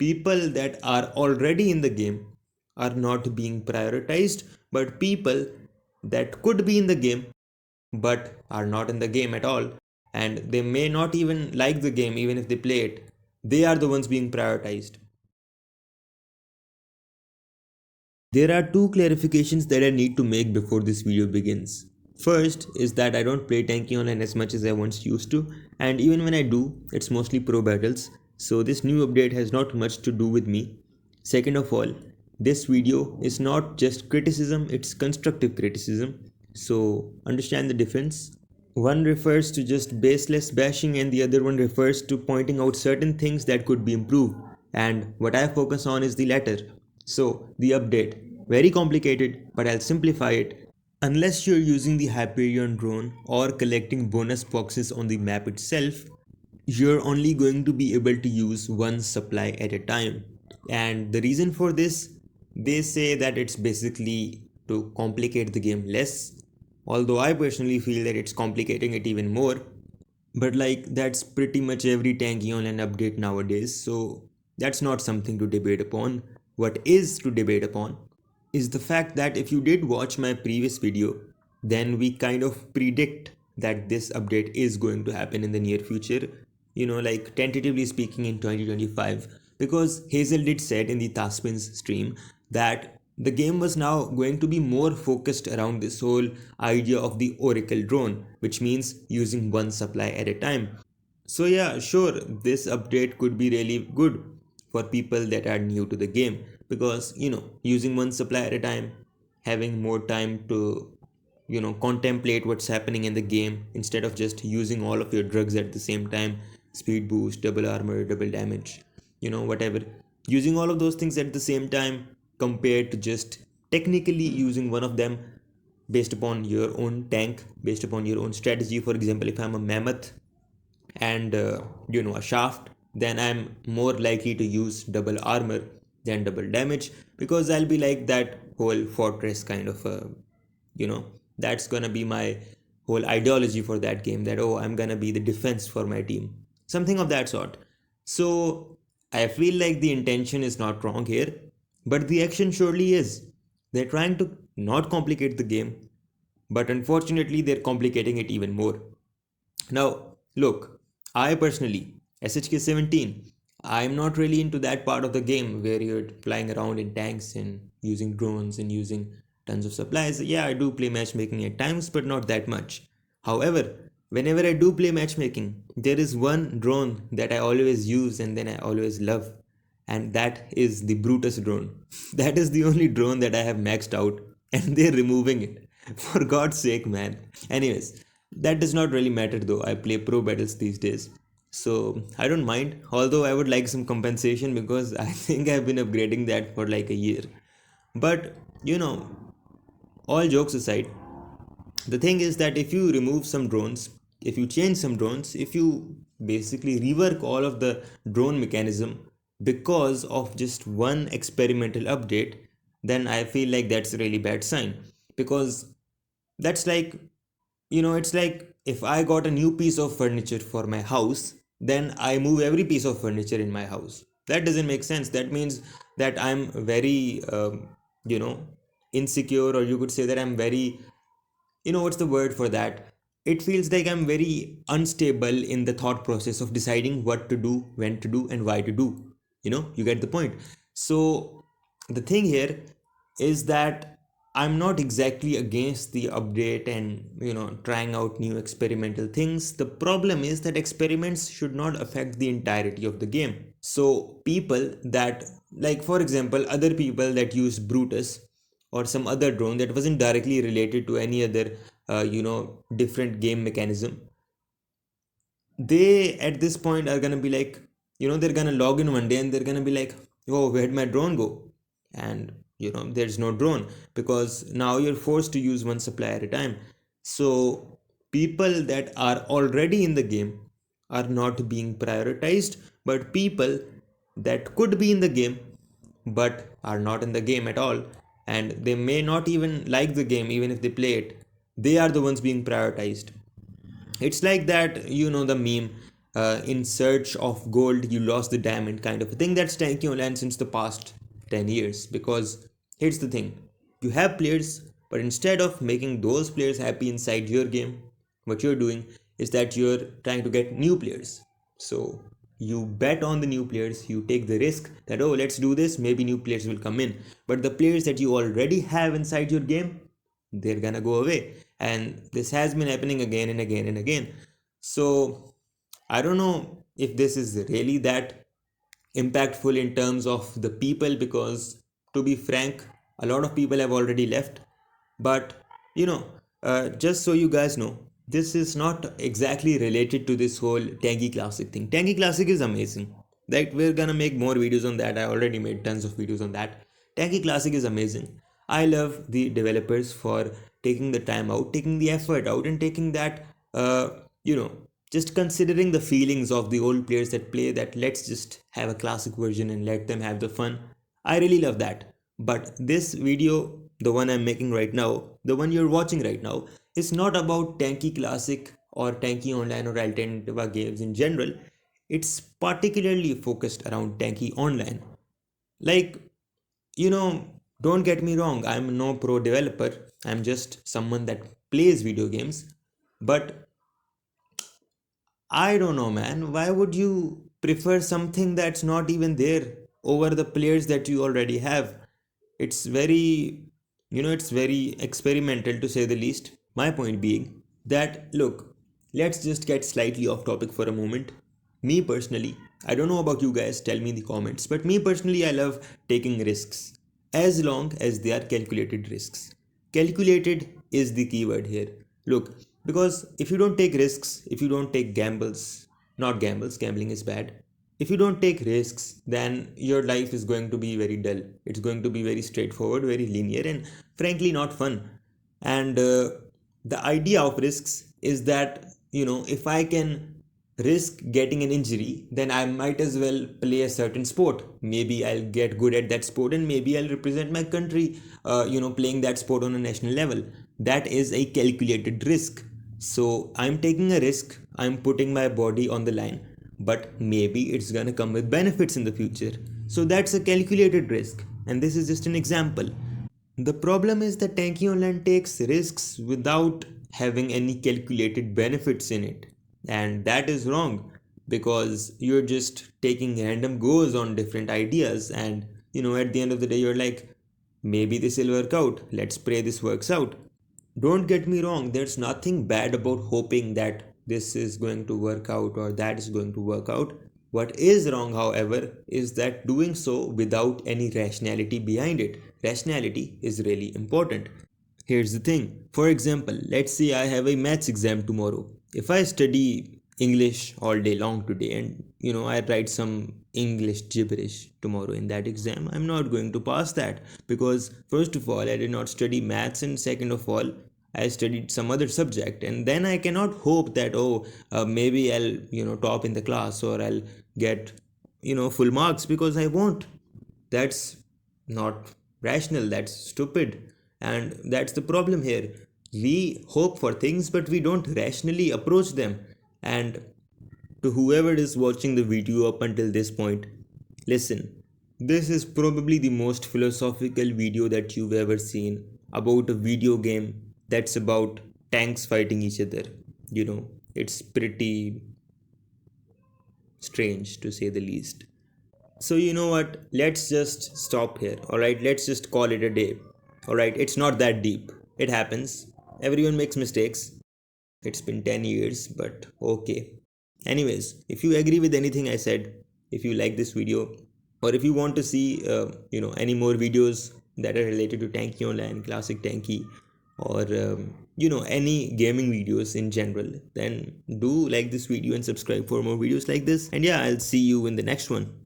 People that are already in the game are not being prioritized, but people that could be in the game but are not in the game at all, and they may not even like the game even if they play it, they are the ones being prioritized. There are two clarifications that I need to make before this video begins. First is that I don't play Tanky Online as much as I once used to, and even when I do, it's mostly pro battles, so this new update has not much to do with me. Second of all, this video is not just criticism, it's constructive criticism, so understand the difference. One refers to just baseless bashing, and the other one refers to pointing out certain things that could be improved. And what I focus on is the latter. So, the update. Very complicated, but I'll simplify it. Unless you're using the Hyperion drone or collecting bonus boxes on the map itself, you're only going to be able to use one supply at a time. And the reason for this, they say that it's basically to complicate the game less, although I personally feel that it's complicating it even more. But like that's pretty much every tanky online update nowadays, so that's not something to debate upon. What is to debate upon is the fact that if you did watch my previous video, then we kind of predict that this update is going to happen in the near future, like tentatively speaking in 2025, because Hazel did said in the Taspin's stream that the game was now going to be more focused around this whole idea of the Oracle drone, which means using one supply at a time. So yeah, sure, this update could be really good for people that are new to the game, because using one supply at a time, having more time to contemplate what's happening in the game instead of just using all of your drugs at the same time, speed boost, double armor, double damage, whatever, using all of those things at the same time compared to just technically using one of them based upon your own tank, based upon your own strategy. For example, if I'm a mammoth and a shaft, then I'm more likely to use double armor than double damage, because I'll be like that whole fortress kind of you know that's gonna be my whole ideology for that game, that oh, I'm gonna be the defense for my team, something of that sort. So I feel like the intention is not wrong here, but the action surely is. They're trying to not complicate the game, but unfortunately they're complicating it even more. Now, look, I personally, SHK17, I'm not really into that part of the game where you're flying around in tanks and using drones and using tons of supplies. Yeah, I do play matchmaking at times, but not that much. However, whenever I do play matchmaking, there is one drone that I always use and then I always love, and that is the Brutus drone. That is the only drone that I have maxed out, and they're removing it. For God's sake, man. Anyways, that does not really matter though. I play pro battles these days, so I don't mind. Although I would like some compensation because I think I've been upgrading that for like a year. But all jokes aside, the thing is that if you remove some drones, if you change some drones, if you basically rework all of the drone mechanism because of just one experimental update, then I feel like that's a really bad sign. Because that's like, it's like if I got a new piece of furniture for my house, then I move every piece of furniture in my house. That doesn't make sense. That means that I'm very you know insecure, or you could say that I'm very, what's the word for that, it feels like I'm very unstable in the thought process of deciding what to do, when to do, and why to do. You get the point. So the thing here is that I'm not exactly against the update and trying out new experimental things. The problem is that experiments should not affect the entirety of the game. So people that, like for example, other people that use Brutus or some other drone that wasn't directly related to any other different game mechanism, they at this point are gonna be like, they're gonna log in one day and they're gonna be like, oh, where'd my drone go? And there's no drone, because now you're forced to use one supply at a time. So people that are already in the game are not being prioritized, but people that could be in the game but are not in the game at all, and they may not even like the game even if they play it, they are the ones being prioritized. It's like that, the meme. in search of gold, you lost the diamond kind of a thing. That's tanking online since the past 10 years. Because here's the thing, you have players, but instead of making those players happy inside your game, what you're doing is that you're trying to get new players. So you bet on the new players, you take the risk that, oh, let's do this, maybe new players will come in. But the players that you already have inside your game, they're gonna go away. And this has been happening again and again and again. So I don't know if this is really that impactful in terms of the people, because to be frank, a lot of people have already left. But you know, just so you guys know, this is not exactly related to this whole Tangy Classic thing. Tangy Classic is amazing. Like, we're gonna make more videos on that. I already made tons of videos on that. Tanky Classic is amazing. I love the developers for taking the time out, taking the effort out, and taking that, you know, just considering the feelings of the old players that play that, let's just have a classic version and let them have the fun. I really love that. But this video, the one I'm making right now, the one you're watching right now, is not about Tanky Classic or Tanky Online or alternative games in general. It's particularly focused around Tanky Online. Like, you know, don't get me wrong, I'm no pro developer, I'm just someone that plays video games. But I don't know, man. Why would you prefer something that's not even there over the players that you already have? It's very, it's very experimental to say the least. My point being that, look, let's just get slightly off topic for a moment. Me personally, I don't know about you guys, tell me in the comments, but me personally, I love taking risks as long as they are calculated risks. Calculated is the keyword here. Look, because if you don't take risks, if you don't take gambles, not gambles, gambling is bad. If you don't take risks, then your life is going to be very dull. It's going to be very straightforward, very linear, and frankly, not fun. And the idea of risks is that, if I can risk getting an injury, then I might as well play a certain sport. Maybe I'll get good at that sport, and maybe I'll represent my country, playing that sport on a national level. That is a calculated risk. So I'm taking a risk, I'm putting my body on the line, but maybe it's gonna come with benefits in the future. So that's a calculated risk, and this is just an example. The problem is that Tanky Online takes risks without having any calculated benefits in it. And that is wrong, because you're just taking random goes on different ideas, and at the end of the day you're like, maybe this will work out. Let's pray this works out. Don't get me wrong, there's nothing bad about hoping that this is going to work out or that is going to work out. What is wrong, however, is that doing so without any rationality behind it. Rationality is really important. Here's the thing. For example, let's say I have a maths exam tomorrow. If I study English all day long today and I write some English gibberish tomorrow in that exam, I'm not going to pass that, because first of all, I did not study maths, and second of all, I studied some other subject, and then I cannot hope that, oh, maybe I'll top in the class, or I'll get full marks, because I won't. That's not rational, that's stupid. And that's the problem here. We hope for things, but we don't rationally approach them. And to whoever is watching the video up until this point, listen, this is probably the most philosophical video that you've ever seen about a video game that's about tanks fighting each other. It's pretty strange to say the least. So, you know what? Let's just stop here. Alright, let's just call it a day. Alright, it's not that deep. It happens. Everyone makes mistakes. It's been 10 years, but okay. Anyways, if you agree with anything I said, if you like this video, or if you want to see, any more videos that are related to Tanky Online, Classic Tanky, or, any gaming videos in general, then do like this video and subscribe for more videos like this. And yeah, I'll see you in the next one.